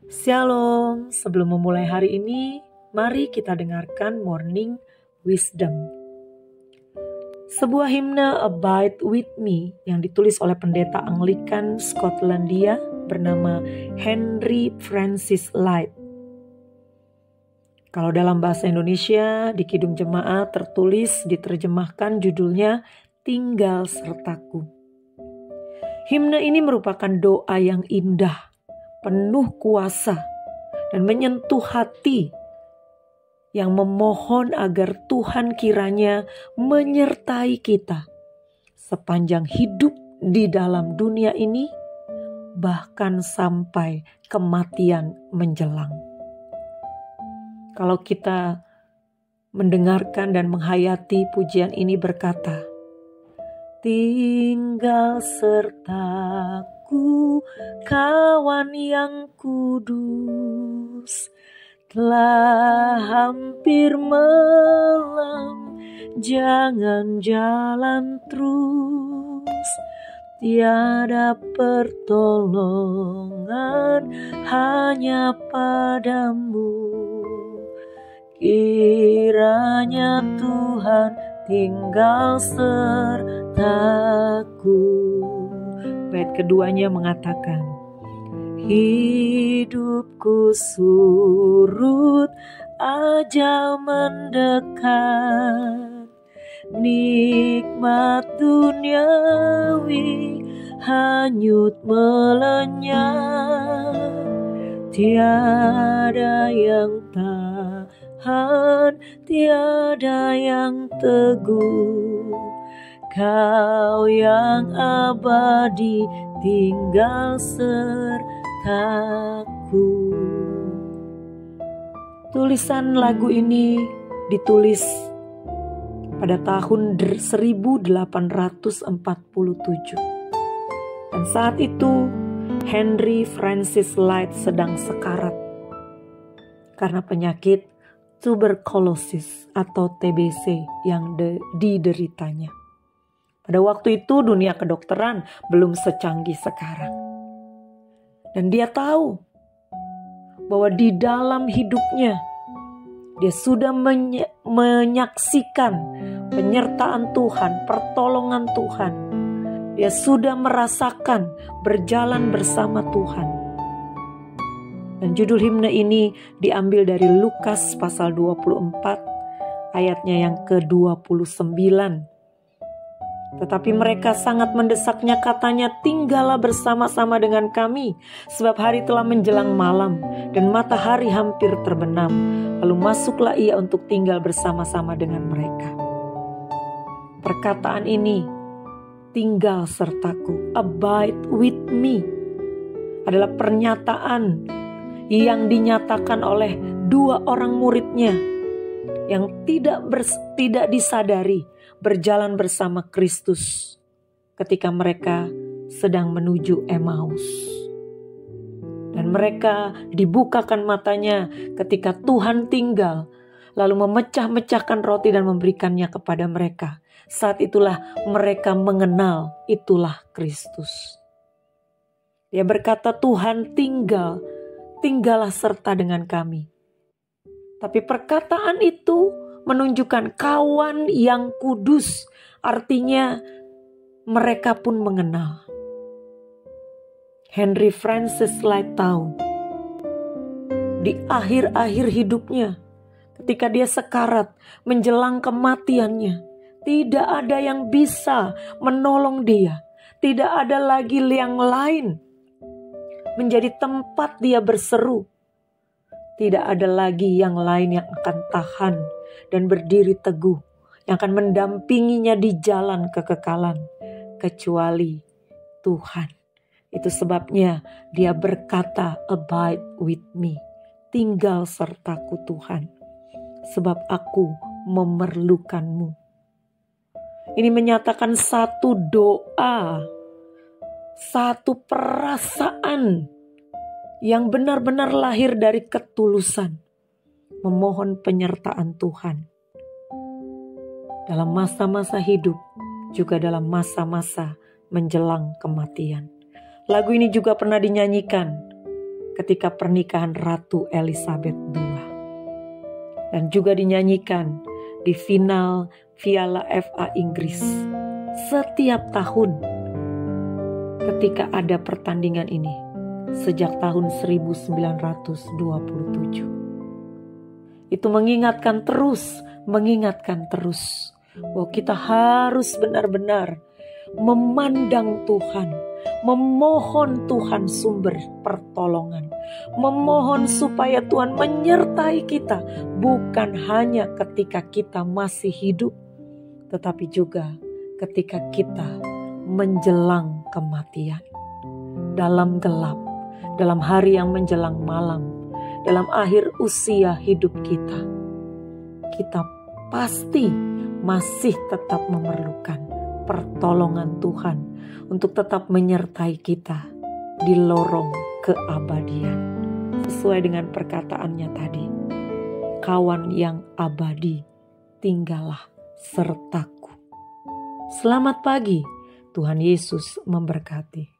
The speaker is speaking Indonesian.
Shalom, sebelum memulai hari ini, mari kita dengarkan Morning Wisdom. Sebuah himne Abide With Me yang ditulis oleh pendeta Anglikan Skotlandia bernama Henry Francis Lyte. Kalau dalam bahasa Indonesia, di Kidung Jemaat tertulis diterjemahkan judulnya Tinggal Sertaku. Himne ini merupakan doa yang indah, penuh kuasa, dan menyentuh hati yang memohon agar Tuhan kiranya menyertai kita sepanjang hidup di dalam dunia ini, bahkan sampai kematian menjelang. Kalau kita mendengarkan dan menghayati pujian ini berkata, tinggal sertaku, kawan yang kudus, telah hampir malam, jangan jalan terus, tiada pertolongan hanya padamu. Kiranya Tuhan tinggal sertaku. Bait keduanya mengatakan, hidupku surut, ajal mendekat, nikmat duniawi hanyut melenyap, tiada yang tahan, tiada yang teguh, Kau yang abadi tinggal sertaku. Tulisan lagu ini ditulis pada tahun 1847. Dan saat itu Henry Francis Lyte sedang sekarat karena penyakit tuberkulosis atau TBC yang dideritanya. Pada waktu itu dunia kedokteran belum secanggih sekarang. Dan dia tahu bahwa di dalam hidupnya dia sudah menyaksikan penyertaan Tuhan, pertolongan Tuhan. Dia sudah merasakan berjalan bersama Tuhan. Dan judul himne ini diambil dari Lukas pasal 24 ayatnya yang ke-29. Tetapi mereka sangat mendesaknya, katanya, tinggallah bersama-sama dengan kami, sebab hari telah menjelang malam dan matahari hampir terbenam. Lalu masuklah ia untuk tinggal bersama-sama dengan mereka. Perkataan ini, tinggal sertaku, abide with me, adalah pernyataan yang dinyatakan oleh dua orang muridnya yang tidak disadari berjalan bersama Kristus ketika mereka sedang menuju Emmaus. Dan mereka dibukakan matanya ketika Tuhan tinggal, lalu memecah-mecahkan roti dan memberikannya kepada mereka. Saat itulah mereka mengenal itulah Kristus. Dia berkata, Tuhan tinggallah serta dengan kami. Tapi perkataan itu menunjukkan kawan yang kudus, artinya mereka pun mengenal. Henry Francis Lyte tahu di akhir-akhir hidupnya, ketika dia sekarat menjelang kematiannya, tidak ada yang bisa menolong dia, tidak ada lagi yang lain menjadi tempat dia berseru. Tidak ada lagi yang lain yang akan tahan dan berdiri teguh, yang akan mendampinginya di jalan kekekalan, kecuali Tuhan. Itu sebabnya dia berkata, abide with me, tinggal sertaku Tuhan, sebab aku memerlukanmu. Ini menyatakan satu doa, satu perasaan yang benar-benar lahir dari ketulusan, memohon penyertaan Tuhan dalam masa-masa hidup, juga dalam masa-masa menjelang kematian. Lagu ini juga pernah dinyanyikan ketika pernikahan Ratu Elizabeth II. Dan juga dinyanyikan di final Piala FA Inggris. Setiap tahun ketika ada pertandingan ini, sejak tahun 1927. Itu mengingatkan terus bahwa kita harus benar-benar memandang Tuhan, memohon Tuhan sumber pertolongan, memohon supaya Tuhan menyertai kita, bukan hanya ketika kita masih hidup, tetapi juga ketika kita menjelang kematian, dalam gelap, dalam hari yang menjelang malam, dalam akhir usia hidup kita pasti masih tetap memerlukan pertolongan Tuhan untuk tetap menyertai kita di lorong keabadian. Sesuai dengan perkataannya tadi, kawan yang abadi, tinggallah sertaku. Selamat pagi, Tuhan Yesus memberkati.